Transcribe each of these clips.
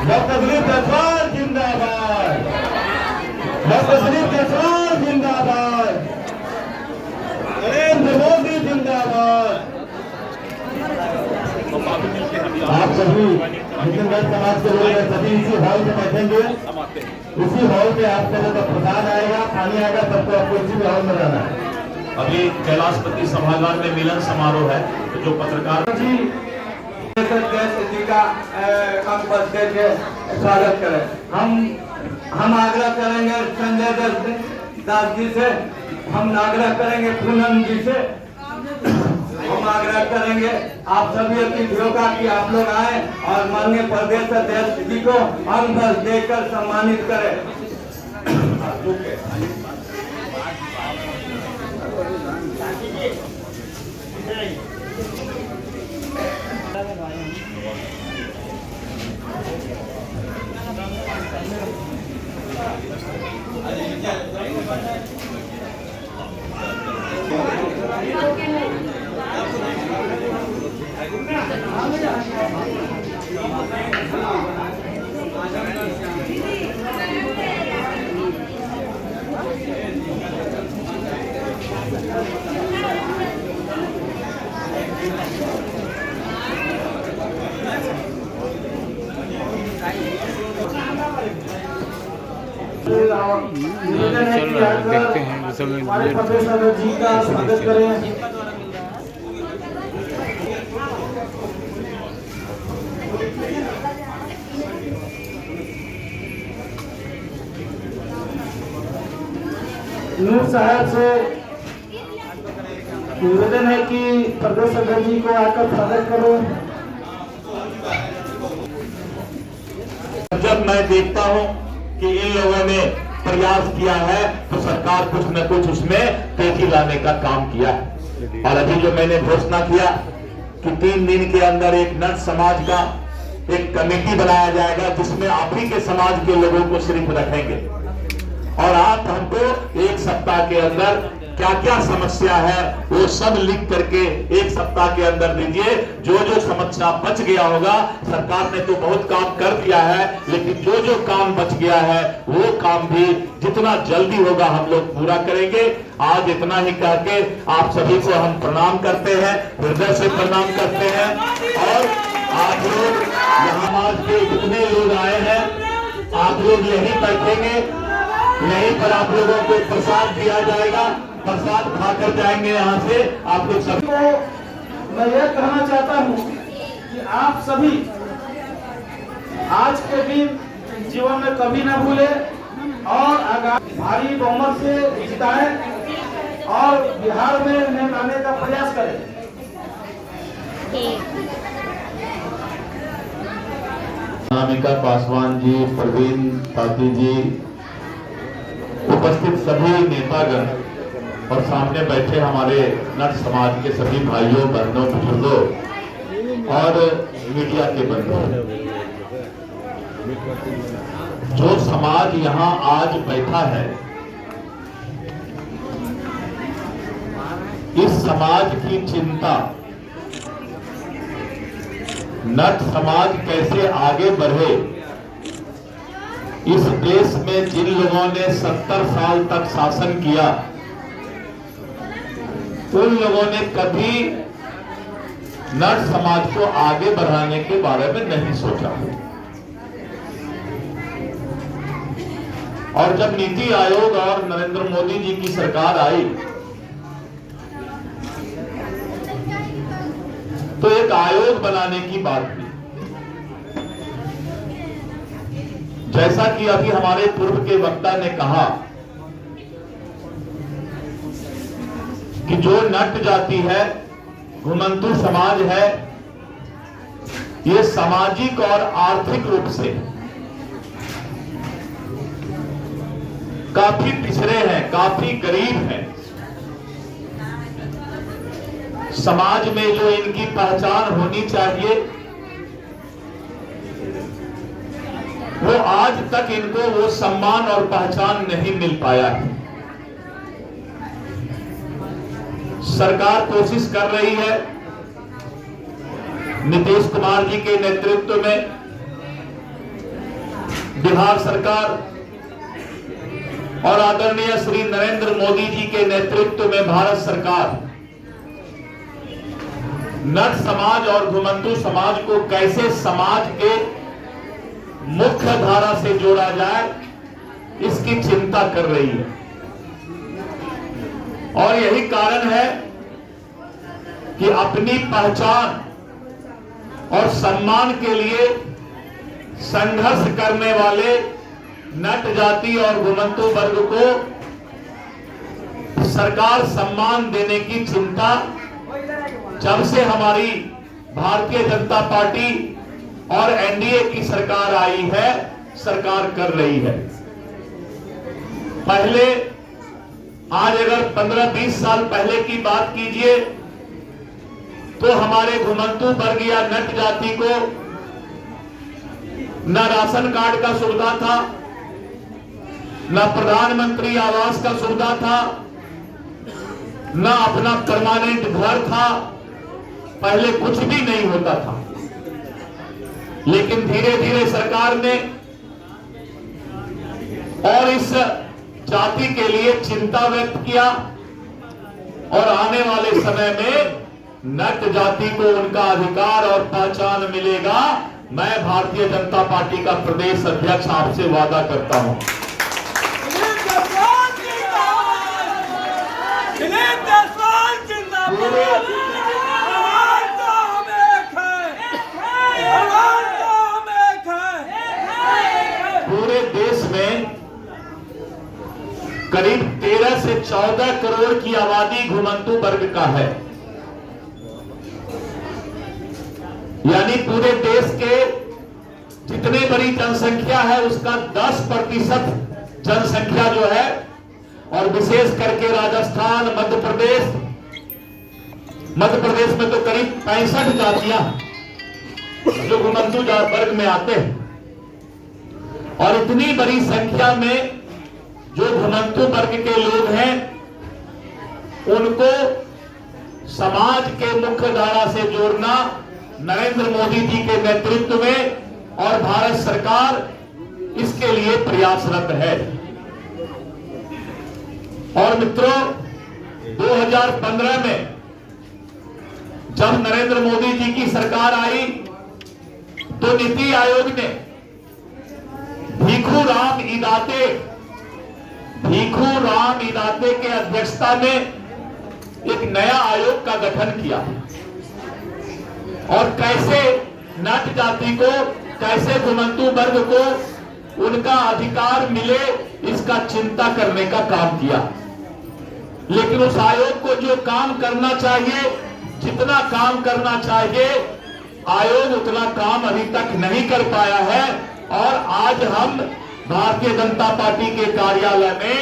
Doctor Dilip Jaiswal जिंदाबाद, doctor Dilip Jaiswal जिंदाबाद, नरेंद्र मोदी जिंदाबाद। आप सभी मुस्लिम समाज के लोग सभी इसी हॉल में बैठेंगे। इसी हॉल में आपके लिए तो प्रसाद आएगा, पानी आएगा, सबको आपको इसी हॉल में रहना है। अभी कैलाशपति सभागार में मिलन समारोह है, तो जो पत्रकार जी का स्वागत करें। हम आग्रह करेंगे संजय दास जी से, हम आग्रह करेंगे पूनम जी से, हम आग्रह करेंगे आप सभी अतिथियों का कि आप लोग आए और माननीय प्रदेश अध्यक्ष जी को अंग देकर सम्मानित करें। देखते हैं हमारे प्रदेश अध्यक्ष जी का स्वागत करें। नूर साहब से निवेदन है कि प्रदेश अध्यक्ष जी को आकर स्वागत करो। जब मैं देखता हूं कि इन लोगों ने प्रयास किया है तो सरकार कुछ न कुछ उसमें तेजी लाने का काम किया है। और अभी जो मैंने घोषणा किया कि 3 दिन के अंदर एक नट समाज का एक कमेटी बनाया जाएगा जिसमें आप ही के समाज के लोगों को सिर्फ रखेंगे और आप हमको 1 सप्ताह के अंदर क्या क्या समस्या है वो सब लिख करके 1 सप्ताह के अंदर दीजिए। जो जो समस्या बच गया होगा, सरकार ने तो बहुत काम कर दिया है, लेकिन जो जो काम बच गया है वो काम भी जितना जल्दी होगा हम लोग पूरा करेंगे। आज इतना ही कह के आप सभी को हम प्रणाम करते हैं, हृदय से प्रणाम करते हैं। और आप लोग यहाँ आज के जितने लोग आए हैं, आप लोग यहीं बैठेंगे, यहीं पर आप लोगों को प्रसाद दिया जाएगा, प्रसाद खाकर जाएंगे यहाँ से। आप लोग सभी को मैं यह कहना चाहता हूँ कि आप सभी आज के दिन जीवन में कभी न भूले और आगामी भारी बहुमत से जिताएं और बिहार में लाने का प्रयास करें। अनामिका पासवान जी, प्रवीण पाती जी, उपस्थित सभी नेतागण और सामने बैठे हमारे नट समाज के सभी भाइयों बहनों बुजुर्गों और मीडिया के बंधु, जो समाज यहाँ आज बैठा है, इस समाज की चिंता नट समाज कैसे आगे बढ़े। इस देश में जिन लोगों ने 70 साल तक शासन किया, उन लोगों ने कभी नट समाज को आगे बढ़ाने के बारे में नहीं सोचा। और जब नीति आयोग और नरेंद्र मोदी जी की सरकार आई तो एक आयोग बनाने की बात हुई। जैसा कि अभी हमारे पूर्व के वक्ता ने कहा कि जो नट जाति है, घुमंतु समाज है, ये सामाजिक और आर्थिक रूप से काफी पिछड़े हैं, काफी गरीब हैं। समाज में जो इनकी पहचान होनी चाहिए वो आज तक इनको वो सम्मान और पहचान नहीं मिल पाया है। सरकार कोशिश कर रही है नीतीश कुमार जी के नेतृत्व में बिहार सरकार और आदरणीय श्री नरेंद्र मोदी जी के नेतृत्व में भारत सरकार नट समाज और घुमंतू समाज को कैसे समाज के मुख्य धारा से जोड़ा जाए, इसकी चिंता कर रही है। और यही कारण है कि अपनी पहचान और सम्मान के लिए संघर्ष करने वाले नट जाति और घुमंतू वर्ग को सरकार सम्मान देने की चिंता जब से हमारी भारतीय जनता पार्टी और एनडीए की सरकार आई है, सरकार कर रही है। पहले आज अगर 15-20 साल पहले की बात कीजिए तो हमारे घुमंतू वर्ग या नट जाति को न राशन कार्ड का सुविधा था, न प्रधानमंत्री आवास का सुविधा था, न अपना परमानेंट घर था, पहले कुछ भी नहीं होता था। लेकिन धीरे धीरे सरकार ने और इस जाति के लिए चिंता व्यक्त किया और आने वाले समय में नट जाति को उनका अधिकार और पहचान मिलेगा। मैं भारतीय जनता पार्टी का प्रदेश अध्यक्ष आपसे वादा करता हूं। पूरे देश में करीब 13 से 14 करोड़ की आबादी घुमंतू वर्ग का है, यानी पूरे देश के जितने बड़ी जनसंख्या है उसका 10% जनसंख्या जो है, और विशेष करके राजस्थान, मध्य प्रदेश में तो करीब 65 जातियां जो घुमंतू वर्ग में आते हैं। और इतनी बड़ी संख्या में जो घुमंतू वर्ग के लोग हैं उनको समाज के मुख्य धारा से जोड़ना नरेंद्र मोदी जी के नेतृत्व में और भारत सरकार इसके लिए प्रयासरत है। और मित्रों, 2015 में जब नरेंद्र मोदी जी की सरकार आई तो नीति आयोग ने भीखू राम इदाते के अध्यक्षता में एक नया आयोग का गठन किया और कैसे नट जाति को, कैसे घुमंतू वर्ग को उनका अधिकार मिले, इसका चिंता करने का काम किया। लेकिन उस आयोग को जो काम करना चाहिए, जितना काम करना चाहिए, आयोग उतना काम अभी तक नहीं कर पाया है। और आज हम भारतीय जनता पार्टी के कार्यालय में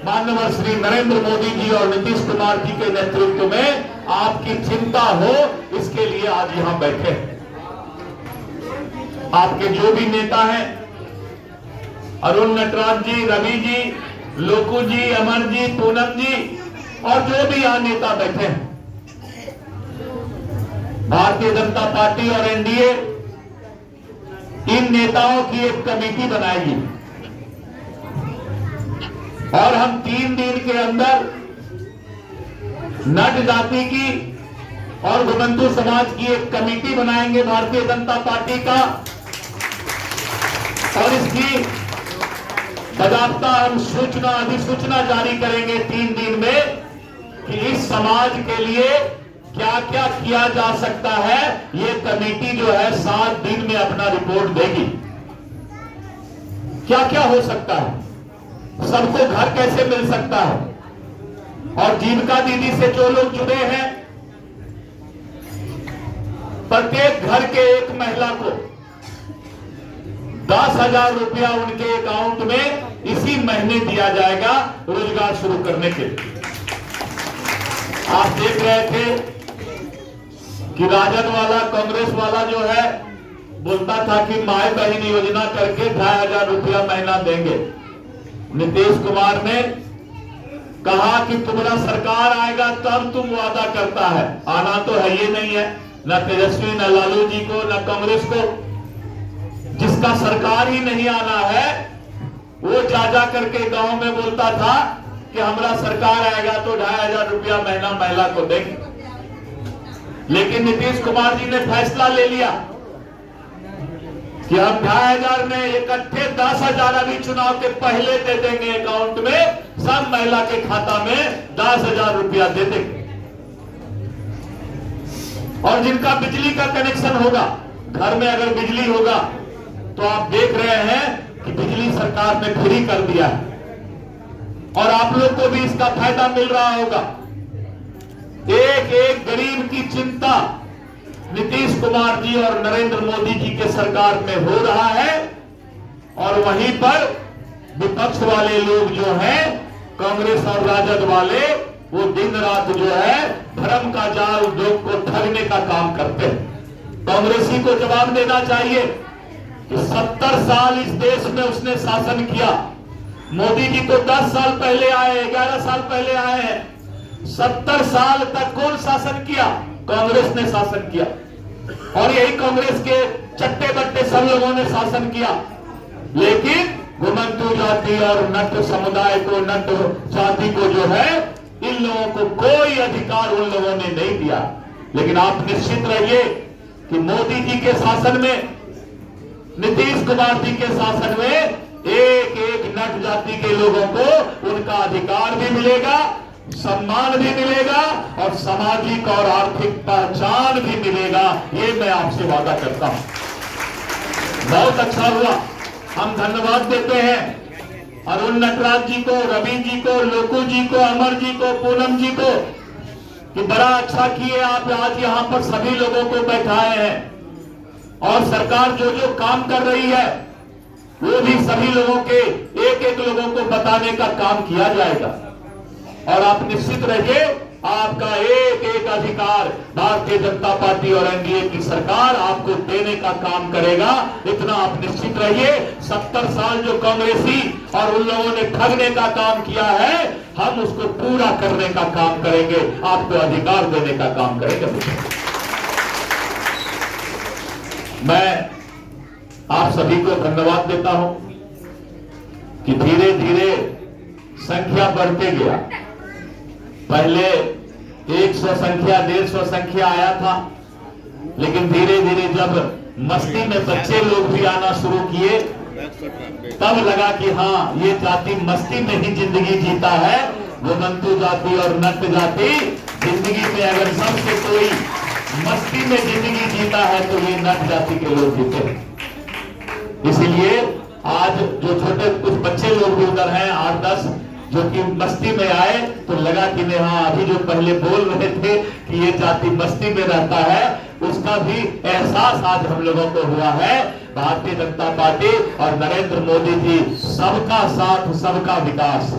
माननीय श्री नरेंद्र मोदी जी और नीतीश कुमार जी के नेतृत्व में आपकी चिंता हो, इसके लिए आज यहां बैठे हैं। आपके जो भी नेता हैं, अरुण नटराज जी, रवि जी, लोकू जी, अमर जी, पूनम जी और जो भी यहां नेता बैठे हैं, भारतीय जनता पार्टी और एनडीए इन नेताओं की एक कमेटी बनाएगी और हम 3 दिन के अंदर नट जाति की और घुमंतू समाज की एक कमेटी बनाएंगे भारतीय जनता पार्टी का, और इसकी बजाबता हम अधिसूचना जारी करेंगे 3 दिन में कि इस समाज के लिए क्या क्या किया जा सकता है। ये कमेटी जो है 7 दिन में अपना रिपोर्ट देगी। क्या क्या हो सकता है, सबको घर कैसे मिल सकता है, और जीविका दीदी से जो लोग जुड़े हैं, प्रत्येक घर के एक महिला को 10,000 रुपया उनके अकाउंट में इसी महीने दिया जाएगा रोजगार शुरू करने के लिए। आप देख रहे थे कि राजद वाला, कांग्रेस वाला जो है बोलता था कि माई बहन योजना करके 2,500 रुपया महीना देंगे। नीतीश कुमार ने कहा कि तुम्हारा सरकार आएगा तब तुम वादा करता है, आना तो है ये नहीं है, न तेजस्वी, न लालू जी को, न कांग्रेस को। जिसका सरकार ही नहीं आना है, वो जा करके गांव में बोलता था कि हमारा सरकार आएगा तो 2500 रुपया महीना महिला को देंगे। लेकिन नीतीश कुमार जी ने फैसला ले लिया कि हम 2500 में इकट्ठे 10,000 अभी चुनाव के पहले दे देंगे अकाउंट में, सब महिला के खाता में 10,000 रुपया दे देंगे। और जिनका बिजली का कनेक्शन होगा, घर में अगर बिजली होगा, तो आप देख रहे हैं कि बिजली सरकार ने फ्री कर दिया है और आप लोग को भी इसका फायदा मिल रहा होगा। एक एक गरीब की चिंता नीतीश कुमार जी और नरेंद्र मोदी जी के सरकार में हो रहा है, और वहीं पर विपक्ष वाले लोग जो हैं, कांग्रेस और राजद वाले, वो दिन रात जो है भ्रम का जाल लोग को ठगने का काम करते हैं। कांग्रेसी को जवाब देना चाहिए कि 70 साल इस देश में उसने शासन किया। मोदी जी तो 10 साल पहले आए, 11 साल पहले आए हैं। 70 साल तक कौन शासन किया? कांग्रेस ने शासन किया, और यही कांग्रेस के चट्टे बट्टे सब लोगों ने शासन किया। लेकिन घुमंतु जाति और नट समुदाय को, नट जाति को जो है, इन लोगों को कोई अधिकार उन लोगों ने नहीं दिया। लेकिन आप निश्चित रहिए कि मोदी जी के शासन में, नीतीश कुमार जी के शासन में एक एक नट जाति के लोगों को उनका अधिकार भी मिलेगा, सम्मान भी मिलेगा, और सामाजिक और आर्थिक पहचान भी मिलेगा। ये मैं आपसे वादा करता हूं। बहुत अच्छा हुआ, हम धन्यवाद देते हैं अरुण नटराज जी को, रवि जी को, लोकू जी को, अमर जी को, पूनम जी को, कि बड़ा अच्छा किए आप आज यहां पर सभी लोगों को बैठाए हैं। और सरकार जो जो काम कर रही है, वो भी सभी लोगों के, एक एक लोगों को बताने का काम किया जाएगा। और आप निश्चित रहिए, आपका एक एक अधिकार भारतीय जनता पार्टी और एनडीए की सरकार आपको देने का काम करेगा, इतना आप निश्चित रहिए। 70 साल जो कांग्रेसी और उन लोगों ने ठगने का काम किया है, हम उसको पूरा करने का काम करेंगे, आपको अधिकार देने का काम करेंगे। मैं आप सभी को धन्यवाद देता हूं कि धीरे धीरे संख्या बढ़ते गया। पहले 100 संख्या, 150 संख्या आया था, लेकिन धीरे धीरे जब मस्ती में बच्चे लोग भी आना शुरू किए, तब लगा कि हाँ, ये जाति मस्ती में ही जिंदगी जीता है। घुमंतु जाति और नट जाति जिंदगी में अगर सबसे कोई मस्ती में जिंदगी जीता है तो ये नट जाति के लोग जीते हैं। इसीलिए आज जो छोटे कुछ बच्चे लोग भी उधर हैं, 8-10, जो कि मस्ती में आए, तो लगा कि नहीं, हाँ, अभी जो पहले बोल रहे थे कि ये जाति मस्ती में रहता है, उसका भी एहसास आज हम लोगों को हुआ है। भारतीय जनता पार्टी और नरेंद्र मोदी जी, सबका साथ, सबका विकास,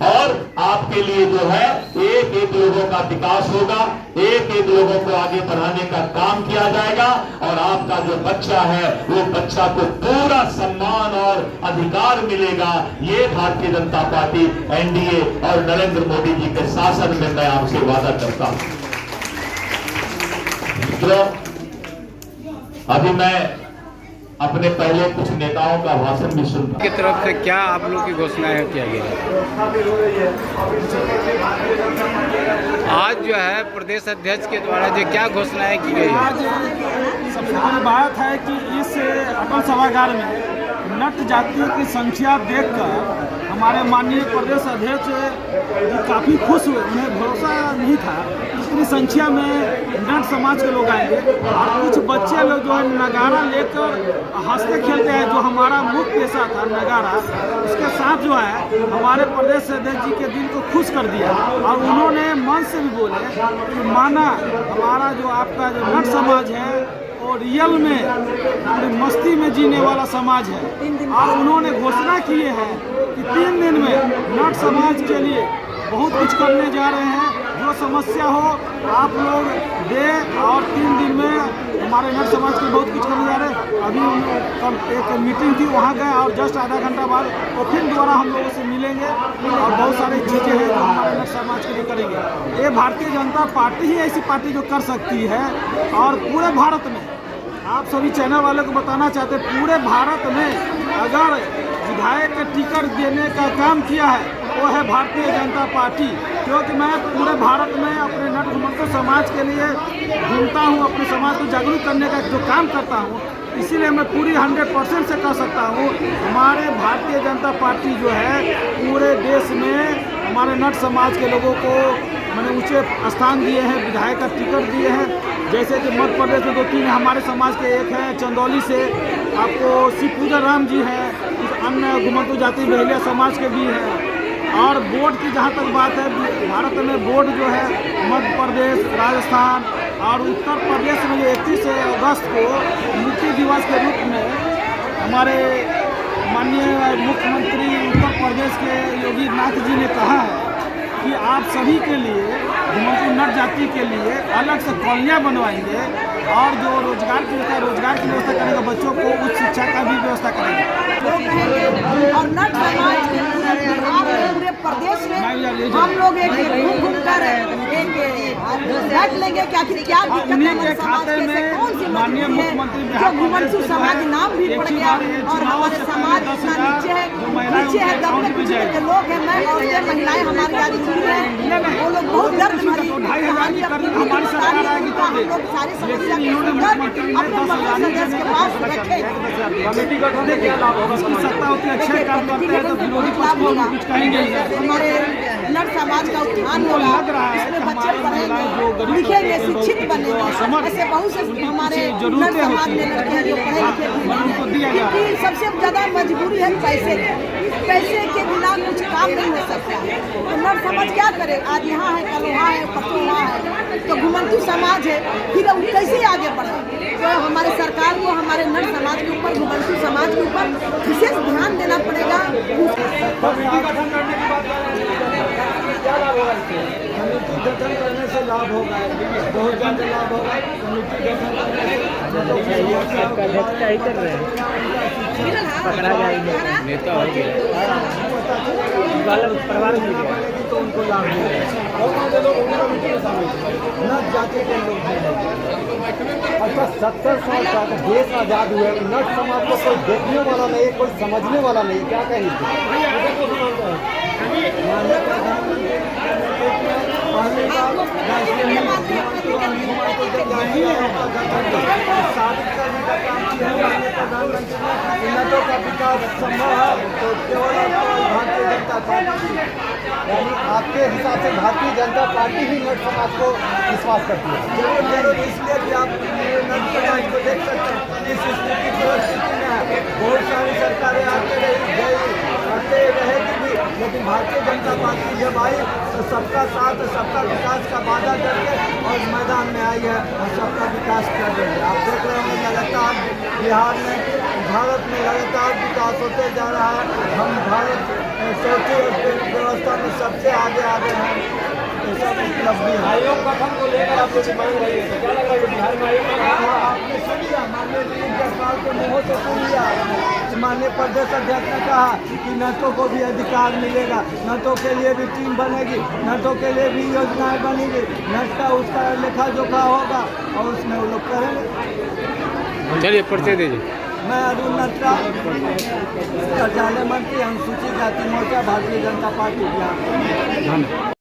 और आपके लिए जो है एक एक लोगों का विकास होगा, एक एक लोगों को आगे बढ़ाने का काम किया जाएगा, और आपका जो बच्चा है, वो बच्चा को पूरा सम्मान और अधिकार मिलेगा। ये भारतीय जनता पार्टी, एनडीए और नरेंद्र मोदी जी के शासन में मैं आपसे वादा करता हूं। मित्रों, अभी मैं अपने पहले कुछ नेताओं का भाषण भी सुन की तरफ से क्या आप लोग की घोषणाएं किया गया? आज जो है प्रदेश अध्यक्ष के द्वारा जो क्या घोषणाएं की गई है? आज सबसे बड़ी बात है कि इस अटल सभागार में नट जातियों की संख्या देखकर हमारे माननीय प्रदेश अध्यक्ष काफ़ी खुश हुए। उन्हें भरोसा नहीं था इतनी संख्या में नट समाज के लोग आएंगे, और कुछ बच्चे लोग जो है नगारा लेकर हंसते खेलते हैं। जो हमारा मुख्य पेशा था नगारा, उसके साथ जो है हमारे प्रदेश अध्यक्ष जी के दिल को खुश कर दिया। और उन्होंने मन से भी बोले कि माना हमारा जो आपका जो नट समाज है और रियल में पूरी मस्ती में जीने वाला समाज है। और उन्होंने घोषणा की है कि 3 दिन में नट समाज के लिए बहुत कुछ करने जा रहे हैं। जो समस्या हो आप लोग दे, और 3 दिन में हमारे नट समाज के बहुत कुछ करने जा रहे हैं। अभी एक मीटिंग थी, वहाँ गए, और जस्ट आधा घंटा बाद वो फिर दोबारा हम लोगों से मिलेंगे, और बहुत सारी चीज़ें हैं जो हमारे नट समाज के लिए करेंगे। ये भारतीय जनता पार्टी ही ऐसी पार्टी जो कर सकती है, और पूरे भारत में आप सभी चैनल वालों को बताना चाहते हैं, पूरे भारत में अगर विधायक के टिकट देने का काम किया है वो है भारतीय जनता पार्टी। क्योंकि मैं पूरे भारत में अपने नट घुमंतु समाज के लिए घूमता हूँ, अपने समाज को जागरूक करने का जो काम करता हूँ, इसीलिए मैं पूरी 100% से कह सकता हूँ हमारे भारतीय जनता पार्टी जो है पूरे देश में हमारे नट समाज के लोगों को मैंने ऊंचे स्थान दिए हैं, विधायक का टिकट दिए हैं। जैसे कि मध्य प्रदेश में 2-3 हमारे समाज के, एक हैं चंदौली से आपको शिवपूजन राम जी हैं, अन्य घुमंतु जाति बहेलिया समाज के भी हैं। और बोर्ड की जहाँ तक बात है, भारत में बोर्ड जो है मध्य प्रदेश, राजस्थान और उत्तर प्रदेश में 31 अगस्त को मुक्ति दिवस के रूप में हमारे माननीय मुख्यमंत्री उत्तर प्रदेश के योगी नाथ जी ने कहा है कि आप सभी के लिए घुमंतु नट जाति के लिए अलग से कॉलोनियाँ बनवाएंगे और जो रोजगार की व्यवस्था करेंगे, बच्चों को उच्च शिक्षा का भी व्यवस्था करेंगे। और नट समाज के पूरे प्रदेश में हम लोग एक घूम कर बैठ लेंगे क्या दिक्कत है उन्हीं के खाते में माननीय मुख्यमंत्री जो घुमंतु समाज नाम भी पड़ गया और हमारे समाज इतना नीचे है दबने कुचले के लोग हैं। मैं और ये महिलाएं हमारी आज जुड़ी हैं, वो लोग बहुत दर्द भरी कहानी हमारी सरकार आएगी तो हम लोग सारी समस्या अपने मकसद के पास रखें। कमेटी गठन से क्या लाभ होगा? इसकी सत्ता होती है, अच्छे काम करते हैं तो विरोधी पक्ष को कुछ कहेंगे ही नहीं। हमारे नट समाज का उत्थान होगा, इसमें बच्चे पढ़ेंगे, लिखेंगे, शिक्षित बनेंगे। ऐसे बहुत से हमारे नट समाज में लड़के जो पढ़े लिखे, लेकिन सबसे ज़्यादा मजबूरी है पैसे की। पैसे के बिना कुछ काम नहीं हो सकता है। तो नट समाज क्या करे? आज यहाँ है, कल वहाँ है, परसों वहाँ है, तो घुमंतु समाज है, फिर हम कैसे आगे बढ़े? तो हमारे सरकार को हमारे नट समाज के ऊपर, घुमंतु समाज के ऊपर विशेष ध्यान देना पड़ेगा। कमेटी गठन करने से लाभ होगा, बहुत ज़्यादा लाभ होगा। कमेटी गठन कर रहे हैं, पकड़ा जाएगा, नेता हो गया, परिवार मिल गया तो उनको लाभ मिलेगा। नट जाति के लोग अच्छा 70 साल का देश आज़ाद हुए, नट समाज को कोई देखने वाला नहीं, कोई समझने वाला नहीं, क्या उन्नतों का विकास संभव है तो केवल भारतीय जनता पार्टी, यानी आपके हिसाब से भारतीय जनता पार्टी ही नट समाज को विश्वास करती है। जरूर इसलिए कि आप नट समाज को देख सकते हैं इस स्थिति परिस्थिति में बहुत सारी सरकारें आते रहेगी भी, लेकिन भारतीय जनता पार्टी जब आई तो सबका साथ, सबका विकास का वादा करके और मैदान में आई है और सबका विकास कर रही है। आप देख रहे हैं लगातार बिहार में, भारत में लगातार विकास होते जा रहा है। हम भारत चौथी व्यवस्था में सबसे आगे आ गए हैं। सब उपलब्धि है। आयोग गठन को लेकर आप लोग मांग रही है, क्या लग रहा है बिहार में आयोग? आपने सुन लिया, माननीय जयपाल के मुँहों से सुन लिया, माननीय प्रदेश अध्यक्ष ने कहा कि नटों को भी अधिकार मिलेगा, नटों के लिए भी टीम बनेगी, नटों के लिए भी योजनाएं बनेगी, नट का उसका लेखा जोखा होगा और उसमें वो लोग करेंगे। चलिए परिचय दीजिए। मैं अरुण नटरा, कार्यालय मंत्री, अनुसूचित जाति मोर्चा, भारतीय जनता पार्टी बिहार।